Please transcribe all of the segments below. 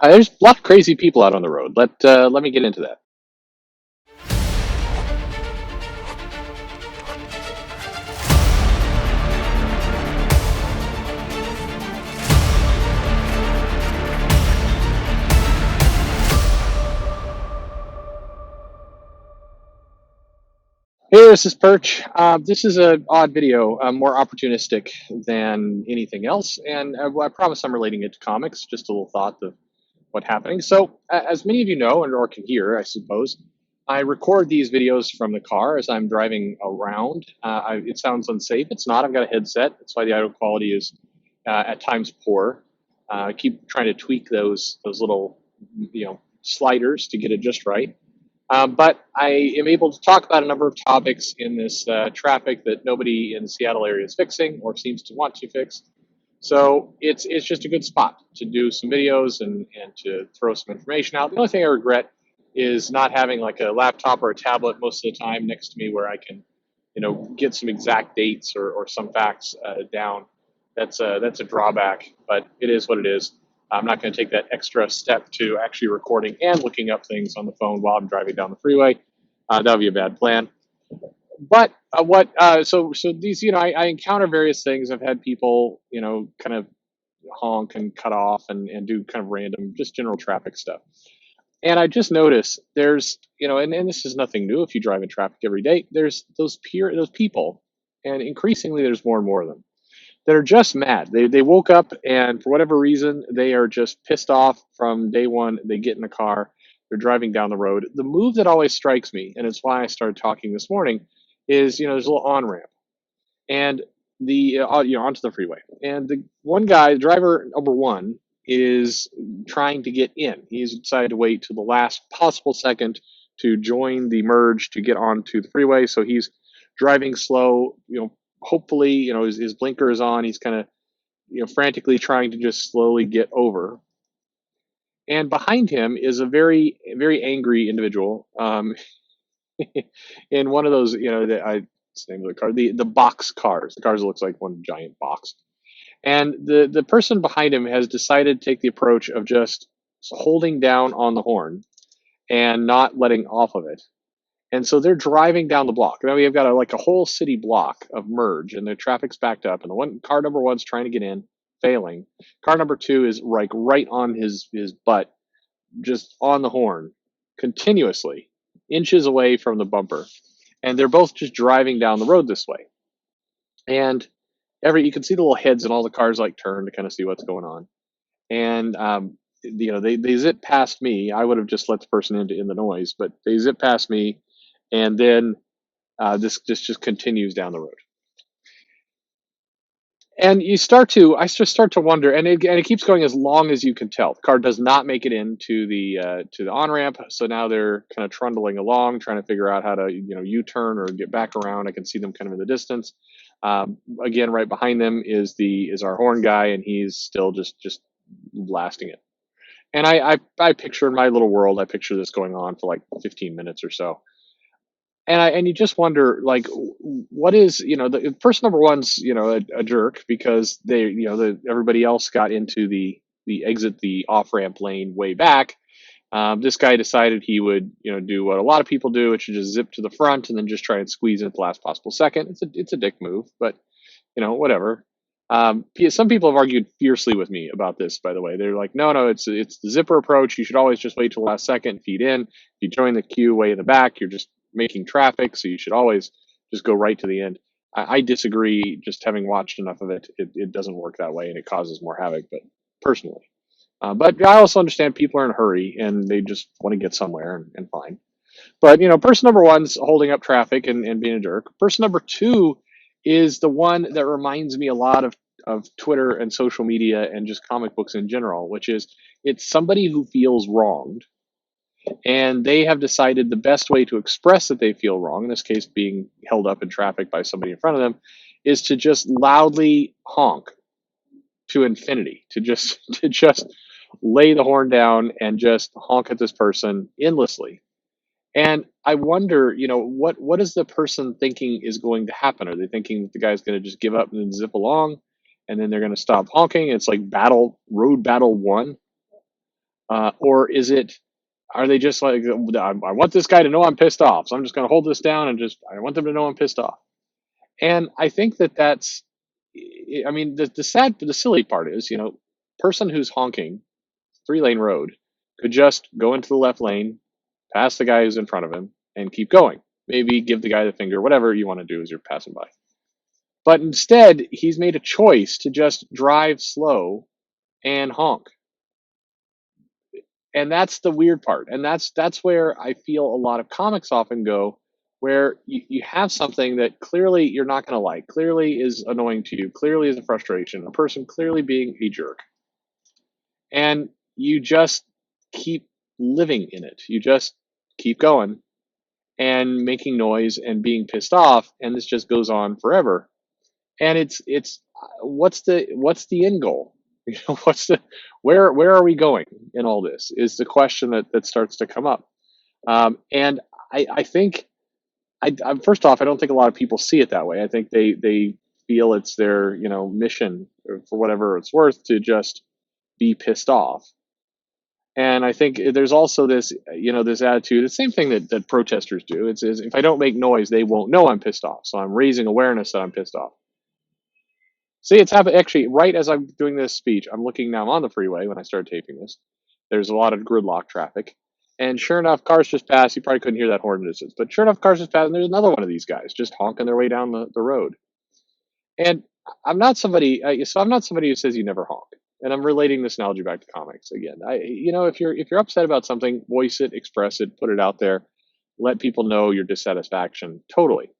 There's a lot of crazy people out on the road. Let me get into that. Hey, this is Perch. This is an odd video, more opportunistic than anything else, and I promise I'm relating it to comics. Just a little thought of what's happening. So, as many of you know, and or can hear, I suppose, I record these videos from the car as I'm driving around. It sounds unsafe. It's not. I've got a headset. That's why the audio quality is at times poor. I keep trying to tweak those little sliders to get it just right. But I am able to talk about a number of topics in this traffic that nobody in the Seattle area is fixing or seems to want to fix. So it's just a good spot to do some videos and to throw some information out. The only thing I regret is not having like a laptop or a tablet most of the time next to me where I can, get some exact dates or some facts down. That's a drawback, but it is what it is. I'm not going to take that extra step to actually recording and looking up things on the phone while I'm driving down the freeway. That would be a bad plan. But so these, I encounter various things. I've had people, kind of honk and cut off and do kind of random, just general traffic stuff. And I just noticed there's, and this is nothing new if you drive in traffic every day, there's those people, and increasingly there's more and more of them that are just mad. They woke up and for whatever reason they are just pissed off from day one. They get in the car, they're driving down the road. The move that always strikes me, and it's why I started talking this morning, is there's a little on ramp and the onto the freeway, and the one guy, driver number one, is trying to get in. He's decided to wait to the last possible second to join the merge to get onto the freeway. So he's driving slow. Hopefully, his blinker is on. He's kind of frantically trying to just slowly get over. And behind him is a very very angry individual. In one of those, what's the name of the car? The box cars. The cars that looks like one giant box. And the person behind him has decided to take the approach of just holding down on the horn and not letting off of it. And so they're driving down the block. Now we have got like a whole city block of merge, and the traffic's backed up. And the one car number one's trying to get in, failing. Car number two is like right on his butt, just on the horn, continuously, inches away from the bumper. And they're both just driving down the road this way. And you can see the little heads in all the cars like turn to kind of see what's going on. And they zip past me. I would have just let the person in the noise, but they zip past me, and then this just continues down the road. And I just start to wonder, and it keeps going as long as you can tell. The car does not make it into the on ramp, so now they're kind of trundling along, trying to figure out how to U-turn or get back around. I can see them kind of in the distance. Again, right behind them is our horn guy, and he's still just blasting it. And I picture in my little world, I picture this going on for like 15 minutes or so. And you just wonder, like, what is, the person number one's a jerk because everybody else got into the exit the off ramp lane way back. This guy decided he would do what a lot of people do, which is just zip to the front and then just try and squeeze in at the last possible second. It's a dick move, but whatever. Some people have argued fiercely with me about this, by the way. They're like, no, it's the zipper approach. You should always just wait till the last second, feed in. If you join the queue way in the back, you're just making traffic, so you should always just go right to the end. I disagree. Just having watched enough of it doesn't work that way, and it causes more havoc. But personally, but I also understand people are in a hurry and they just want to get somewhere and fine. But person number one's holding up traffic and being a jerk. Person number two is the one that reminds me a lot of Twitter and social media and just comic books in general, which is it's somebody who feels wronged, and they have decided the best way to express that they feel wrong, in this case being held up in traffic by somebody in front of them, is to just loudly honk to infinity, to just lay the horn down and just honk at this person endlessly. And I wonder, what is the person thinking is going to happen? Are they thinking the guy's going to just give up and then zip along, and then they're going to stop honking? It's like road battle one. Or is it, are they just like, I want this guy to know I'm pissed off, so I'm just going to hold this down and just, I want them to know I'm pissed off. And I think that that's, I mean, the silly part is, person who's honking 3-lane road could just go into the left lane, pass the guy who's in front of him, and keep going. Maybe give the guy the finger, whatever you want to do as you're passing by. But instead, he's made a choice to just drive slow and honk. And that's the weird part. And that's where I feel a lot of comics often go, where you have something that clearly you're not going to like, clearly is annoying to you, clearly is a frustration, a person clearly being a jerk. And you just keep living in it. You just keep going and making noise and being pissed off, and this just goes on forever. And it's what's the end goal? What's the where are we going in all this? Is the question that starts to come up. And I think first off, I don't think a lot of people see it that way. I think they feel it's their mission, for whatever it's worth, to just be pissed off. And I think there's also this, this attitude, the same thing that protesters do. It's is, if I don't make noise, they won't know I'm pissed off. So I'm raising awareness that I'm pissed off. See, it's happened actually right as I'm doing this speech. I'm looking now on the freeway when I started taping this. There's a lot of gridlock traffic. And sure enough, cars just passed. You probably couldn't hear that horn distance. But sure enough, cars just passed, and there's another one of these guys just honking their way down the road. And I'm not somebody who says you never honk. And I'm relating this analogy back to comics again. If you're upset about something, voice it, express it, put it out there, let people know your dissatisfaction. Totally.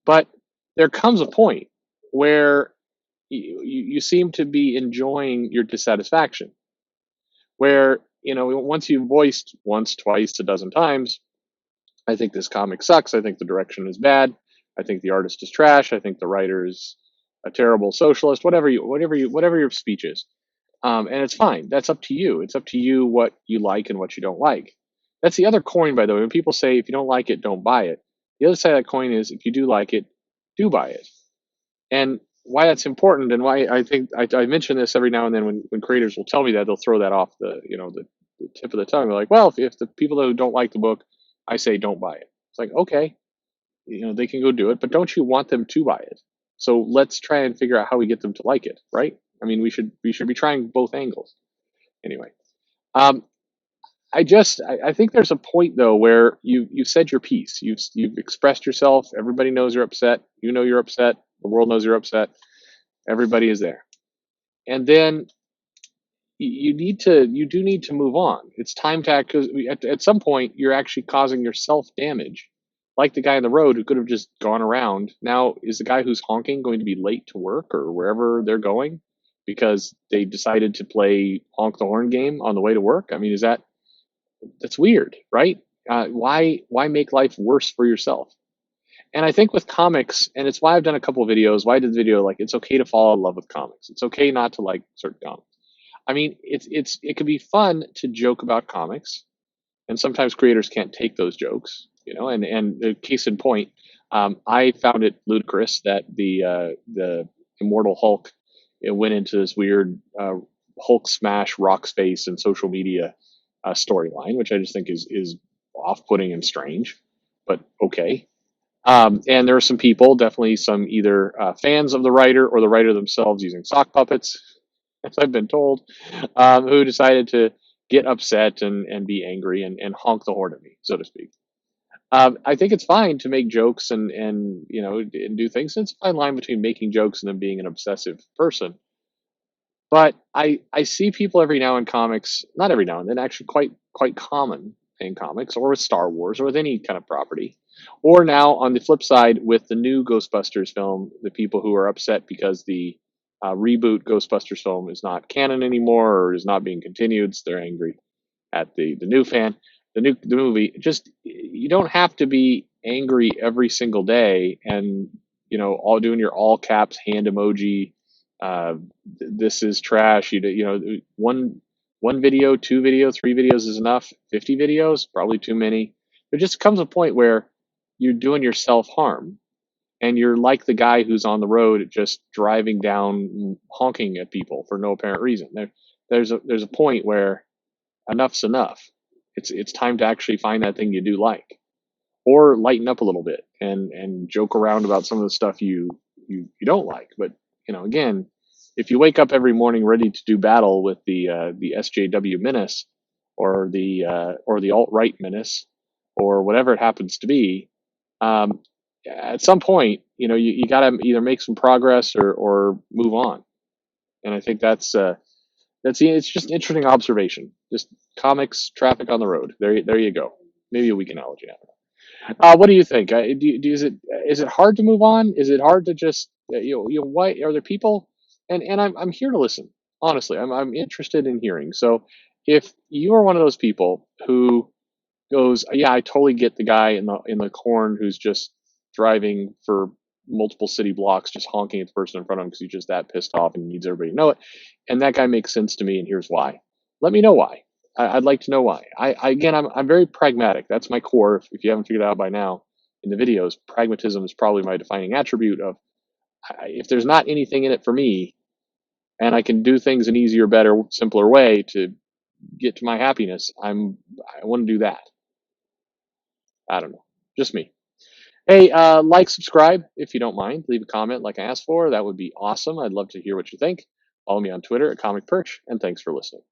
But there comes a point where you seem to be enjoying your dissatisfaction, where once you've voiced once, twice, a dozen times, I think this comic sucks. I think the direction is bad. I think the artist is trash. I think the writer is a terrible socialist. Whatever your speech is, and it's fine. That's up to you. It's up to you what you like and what you don't like. That's the other coin, by the way. When people say if you don't like it, don't buy it. The other side of that coin is if you do like it, do buy it. And why that's important, and why I think I mention this every now and then when creators will tell me that, they'll throw that off the tip of the tongue. They're like, well, if the people who don't like the book, I say don't buy it. It's like, okay, they can go do it, but don't you want them to buy it? So let's try and figure out how we get them to like it, right? I mean, we should be trying both angles. Anyway, um, I think there's a point though where you've said your piece, you've expressed yourself. Everybody knows you're upset. You know you're upset. The world knows you're upset. Everybody is there, and then you do need to move on. It's time to act, because at some point you're actually causing yourself damage, like the guy on the road who could have just gone around. Now, is the guy who's honking going to be late to work or wherever they're going because they decided to play honk the horn game on the way to work? I mean, that's weird, right? Why make life worse for yourself? And I think with comics, and it's why I've done a couple of videos. Why I did the video like it's okay to fall in love with comics. It's okay not to like certain comics. I mean, it could be fun to joke about comics, and sometimes creators can't take those jokes, And the case in point, I found it ludicrous that the Immortal Hulk, it went into this weird Hulk smash rock space and social media storyline, which I just think is off-putting and strange, but okay. And there are some people, definitely some either fans of the writer or the writer themselves using sock puppets, as I've been told, who decided to get upset and be angry and honk the horn at me, so to speak. I think it's fine to make jokes and do things. It's a fine line between making jokes and then being an obsessive person. But I see people every now in comics, not every now and then, actually quite common in comics or with Star Wars or with any kind of property. Or now on the flip side with the new Ghostbusters film, the people who are upset because the reboot Ghostbusters film is not canon anymore or is not being continued. So they're angry at the new fan, the movie. Just, you don't have to be angry every single day and all doing your all caps hand emoji. This is trash. One video, two videos, three videos is enough. 50 videos, probably too many. There just comes a point where you're doing yourself harm, and you're like the guy who's on the road just driving down honking at people for no apparent reason. There's a point where enough's enough. It's time to actually find that thing you do like, or lighten up a little bit and joke around about some of the stuff you don't like. But again, if you wake up every morning ready to do battle with the SJW menace, or the alt right menace, or whatever it happens to be, um, at some point, you got to either make some progress or move on. And I think that's it's just an interesting observation. Just comics, traffic on the road. There you go. Maybe a weak analogy. I don't know. What do you think? Is it hard to move on? Is it hard to just why are there people? And I'm here to listen. Honestly, I'm interested in hearing. So if you are one of those people who goes, yeah, I totally get the guy in the corn who's just driving for multiple city blocks, just honking at the person in front of him because he's just that pissed off and needs everybody to know it. And that guy makes sense to me, and here's why. Let me know why. I'd like to know why. Again, I'm very pragmatic. That's my core. If you haven't figured it out by now in the videos, pragmatism is probably my defining attribute of if there's not anything in it for me, and I can do things an easier, better, simpler way to get to my happiness, I want to do that. I don't know. Just me. Hey, like, subscribe if you don't mind. Leave a comment like I asked for. That would be awesome. I'd love to hear what you think. Follow me on Twitter at Comic Perch, and thanks for listening.